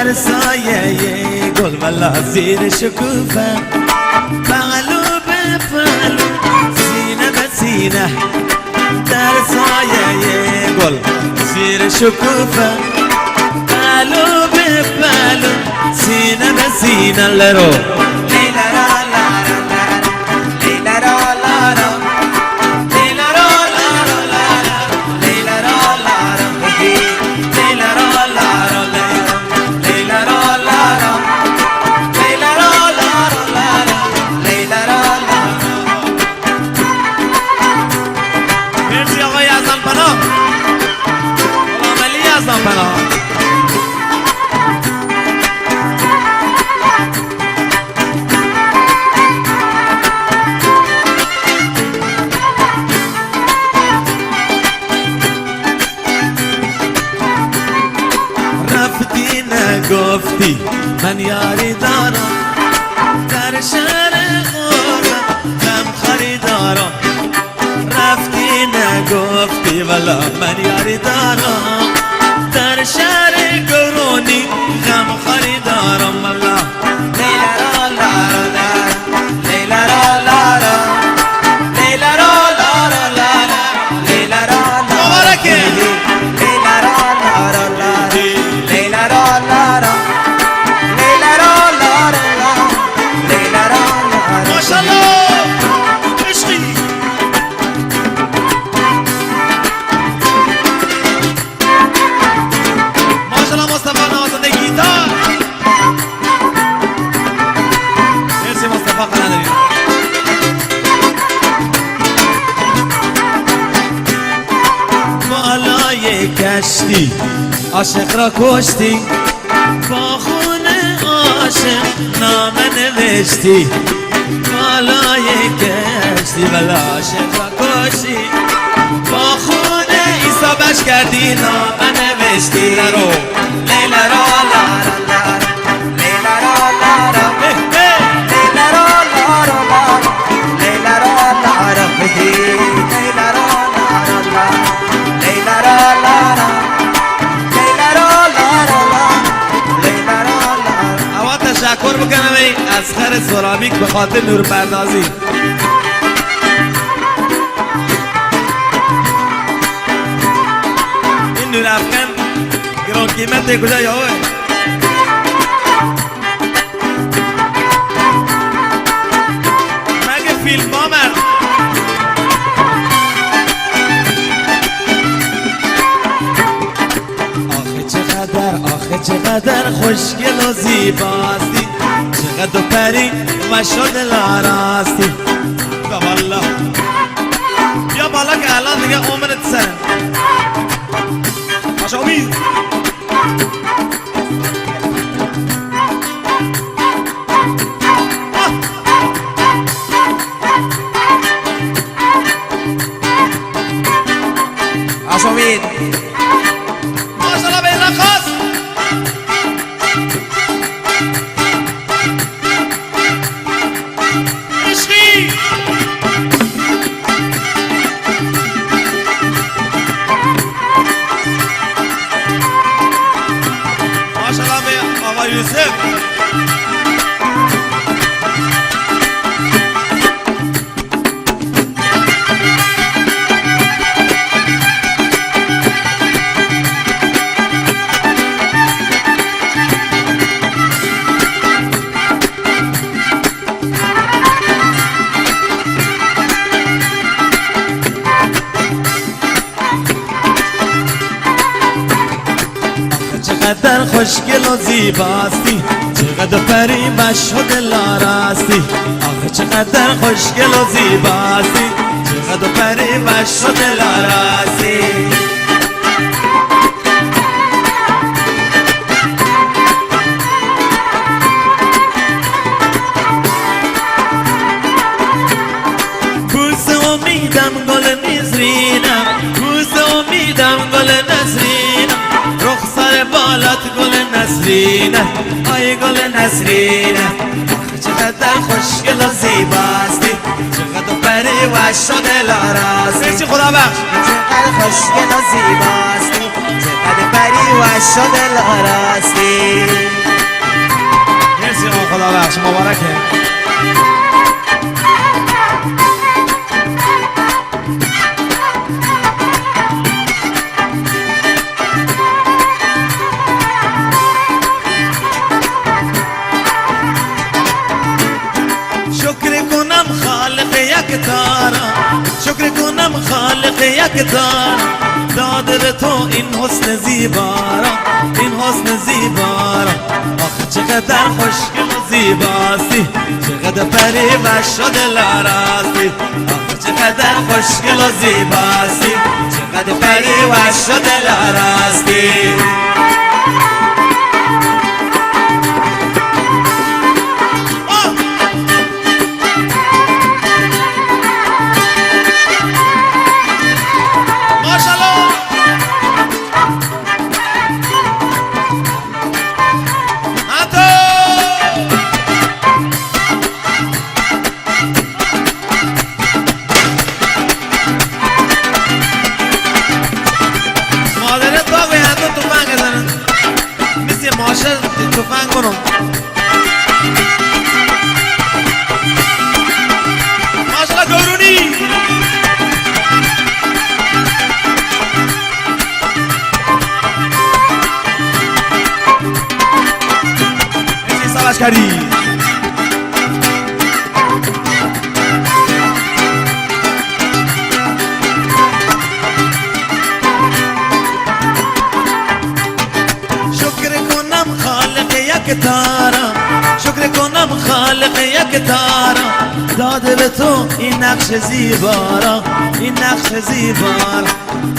در سایه گل ولا زیر شکوفه پهلو به پهلو سینه به سینه در سایه گل زیر شکوفه پهلو به پهلو سینه به سینه لرو گفتی من یاری دارم در شهر غربت غم خریدارم رفتی نگفتی والا من یاری دارم در شهر گرونی غم خریدارم والا لیلا را لا را لیلا را لا را لیلا را لا را لیلا را مبارکه لیلا را لا را لیلا را کشتی عاشق را کشتی با خون عاشق نامه نوشتی بالای کشتی ولی عاشق را کشتی با خون عیسی بش کردی نامه نوشتی لرو لیلا را لا را لیلا را لا را لیلا را لا را لیلا را لا را لیلا را تشکر بکنم از خر سرامیک به خاطر نور پردازی این نور افکن گران قیمت کجا یاوه مگه فیلم ها مرد آخه چقدر خوشگل و زیباستی چقدر پری و شد لاراستی والا بیا بالا که الان دیگه عمرت سر باشه امید باشه امید ماشالله به رقاص خوشگل و زیباستی چقدر پری مشهد لاراستی آخه چقدر خوشگل و زیباستی چقدر پری مشهد لاراستی امیدم گل نزرینم روز امیدم گل نزرینم رخسار بالات گل نسرینم آی گل نسرینم چقدر خوشگل و زیباستی چقدر پری و شده لاراستی چی خدا بخش چقدر خوشگل و زیباستی چقدر پری و شده لاراستی مرسی خدا بخش مبارکه شکر کنم خالق یک دار داده به تو این حسن زیبارا این حسن زیبارا آخه چقدر خوشگل و زیباستی چقدر پری و شده لاراستی آخه چقدر خوشگل و زیباستی چقدر پری و شده لاراستی تفنگ کنم ماشالله گورونی ایسی سواش کردی شکر کنم خالق یک تارا داده به تو این نقش زیبارا این نقش زیبارا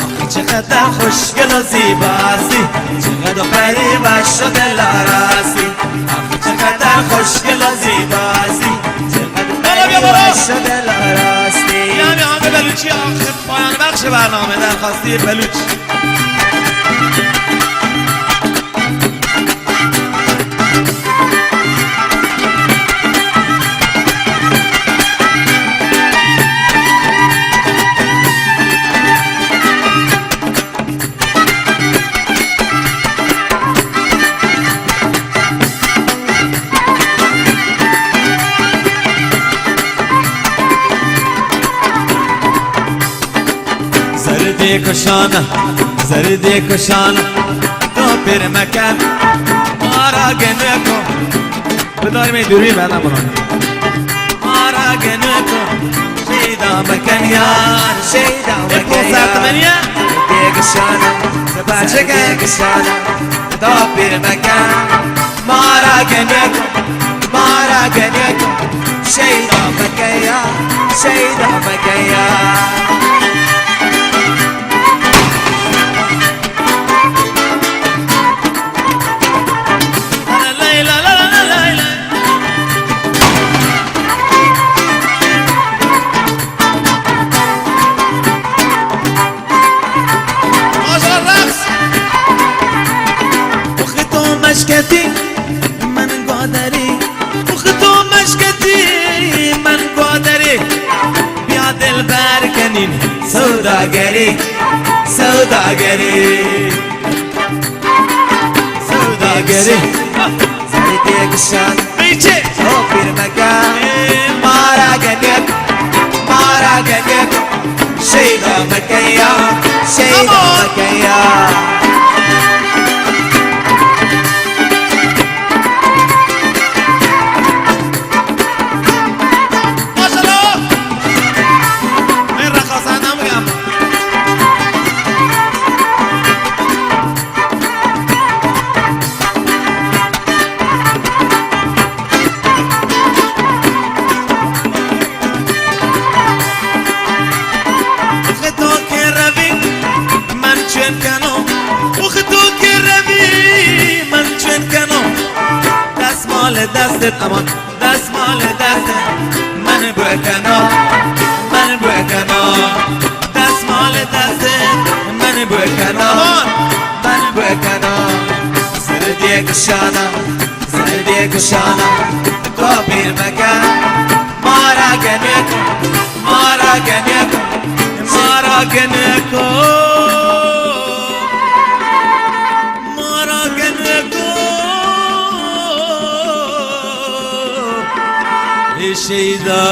آخه چقدر خوشگل و زیباستی چقدر پری و شده لاراستی آخه چقدر خوشگل و زیباستی چقدر پری و شده لاراستی یعنی آنگه بلوچی آخر پایان بخش برنامه درخواستی بلوچ زردی کشانه تو پیر مکن مارا گنه کن بداری می دوری بدم بران مارا گنه کن شیدا مکن یار شیدا مکن یار زردی کشانه زباچه کشانه تو پیر مکن مارا گنه کن مارا گنه کن شیدا مکن یار شیدا مکن یار مشکتی من قادری تو مشکتی من قادری بیا دل بر کنین سوداگری سوداگری سوداگری زردی کشان بیچه تو پیر مکان مارا گنک شیدا مکیا شیدا مکیا دستت امان دستمال دستت من بکنم من بکنم دستمال دستت من بکنم من بکنم سردی کشانم سردی کشانم کابیر مکن مارا گنکو مارا گنکو مارا گنکو مارا گنکو ای شیدا